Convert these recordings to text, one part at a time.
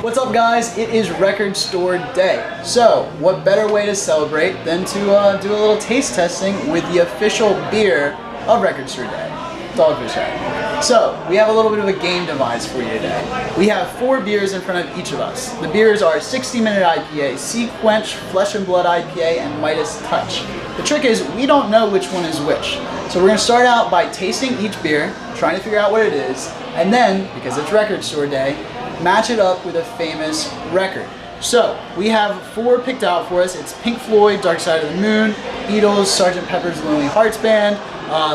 What's up, guys? It is Record Store Day. So, what better way to celebrate than to do a little taste testing with the official beer of Record Store Day, Dogfish Head. So, we have a little bit of a game devised for you today. We have 4 beers in front of each of us. The beers are 60 Minute IPA, Sea Quench, Flesh and Blood IPA, and Midas Touch. The trick is, we don't know which one is which. So we're going to start out by tasting each beer, trying to figure out what it is, and then, because it's Record Store Day, match it up with a famous record. So, we have 4 picked out for us. It's Pink Floyd, Dark Side of the Moon, Beatles, Sgt. Pepper's Lonely Hearts Band,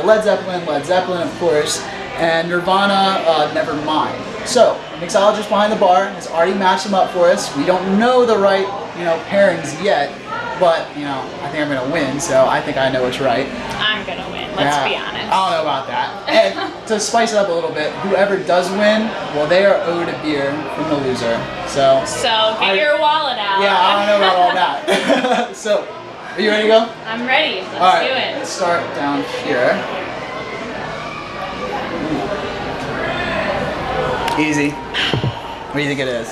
Led Zeppelin of course, and Nirvana, Nevermind. So, the mixologist behind the bar has already matched them up for us. We don't know the right, pairings yet, but, I think I'm gonna win, so I think I know what's right. I'm gonna win, let's be honest. I don't know about that. And to spice it up a little bit, whoever does win, well, they are owed a beer from the loser. So get your wallet out. Yeah, I don't know about all that. So, are you ready to go? I'm ready, let's do it. Let's start down here. Easy. What do you think it is?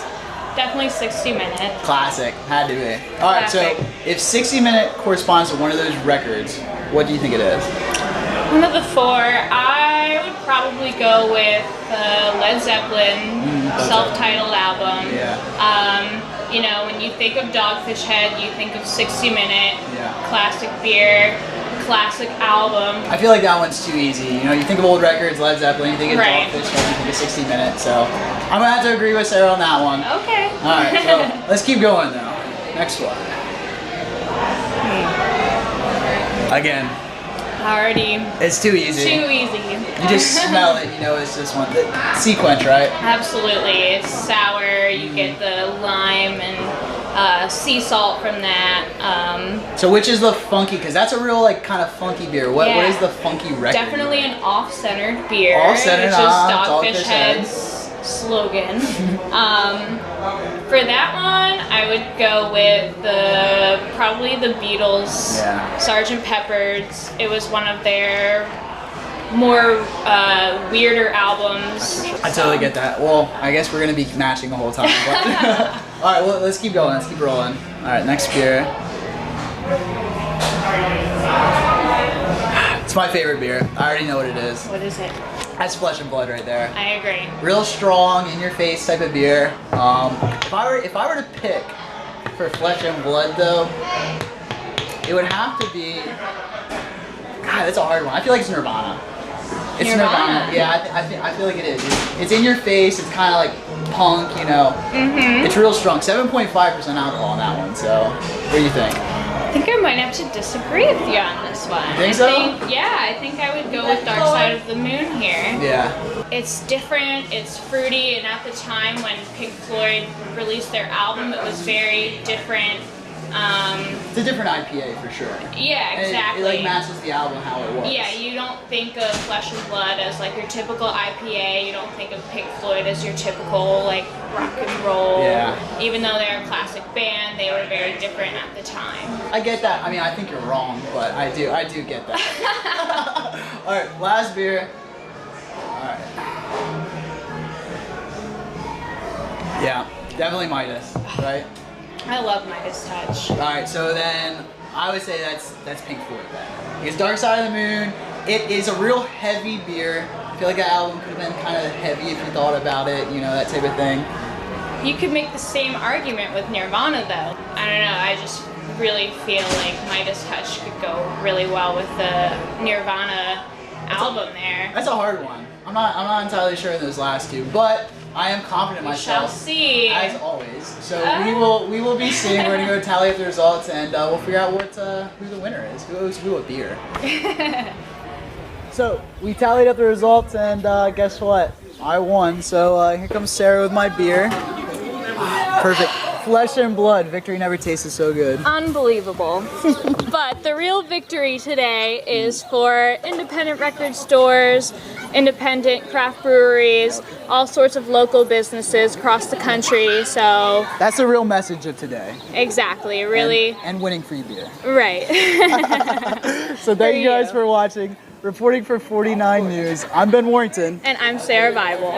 Definitely 60 Minute. Classic, had to be. Alright, so if 60 Minute corresponds to one of those records, what do you think it is? One of the 4, I would probably go with the Led Zeppelin self-titled album. Yeah. When you think of Dogfish Head, you think of 60 Minute, Yeah. classic beer, classic album. I feel like that one's too easy. You think of old records, Led Zeppelin, you think of Right. Dogfish Head, you think of 60 Minute, so I'm gonna have to agree with Sarah on that one. Okay. Alright, so let's keep going now. Next one. Again, Already. it's too easy. Too easy. You just smell it, it's this one. Sea Quench, right? Absolutely. It's sour. You get the lime and sea salt from that. So which is the funky, because that's a real kind of funky beer. What is the funky record? Definitely an off-centered beer. Off-centered, which is Dogfish Dogfish Head's slogan. For that one, I would go with probably the Beatles, Sgt. Pepper's. It was one of their more weirder albums. I totally get that. Well, I guess we're gonna be matching the whole time. But all right, well, let's keep going. Let's keep rolling. All right, next beer. It's my favorite beer. I already know what it is. What is it? That's Flesh and Blood right there. I agree. Real strong, in your face type of beer. If I were to pick for Flesh and Blood though, it would have to be. God, that's a hard one. I feel like it's Nirvana. It's Nirvana. Yeah, I feel like it is. It's in your face. It's kind of like punk, It's real strong. 7.5% alcohol on that one. So, what do you think? I think I might have to disagree with you on this one. You think so? I think I would go with Dark Side of the Moon here. Yeah. It's different, it's fruity, and at the time when Pink Floyd released their album, it was very different. It's a different IPA for sure. Yeah, exactly. It matches the album how it was. Yeah, you don't think of Flesh and Blood as your typical IPA. You don't think of Pink Floyd as your typical rock and roll. Yeah. Even though they're a classic band, they were very different at the time. I get that. I mean, I think you're wrong, but I do get that. All right, last beer. All right. Yeah, definitely Midas, right? I love Midas Touch. Alright, so then I would say that's Pink Floyd then. Because Dark Side of the Moon, it is a real heavy beer. I feel like that album could have been kind of heavy if you thought about it, that type of thing. You could make the same argument with Nirvana though. I don't know, I just really feel like Midas Touch could go really well with the Nirvana album there. That's a hard one. I'm not entirely sure in those last 2, but I am confident in myself. We shall see. As always. So we will be seeing. We're gonna go tally up the results, and we'll figure out who the winner is. Who owes who a beer. So we tallied up the results, and guess what? I won. So here comes Sarah with my beer. Perfect. Flesh and Blood. Victory never tasted so good. Unbelievable. But the real victory today is for independent record stores, independent craft breweries, all sorts of local businesses across the country. So that's the real message of today. Exactly, really. And winning free beer. Right. So thank you guys for watching. Reporting for 49 News, I'm Ben Warrington. And I'm Sarah Bible.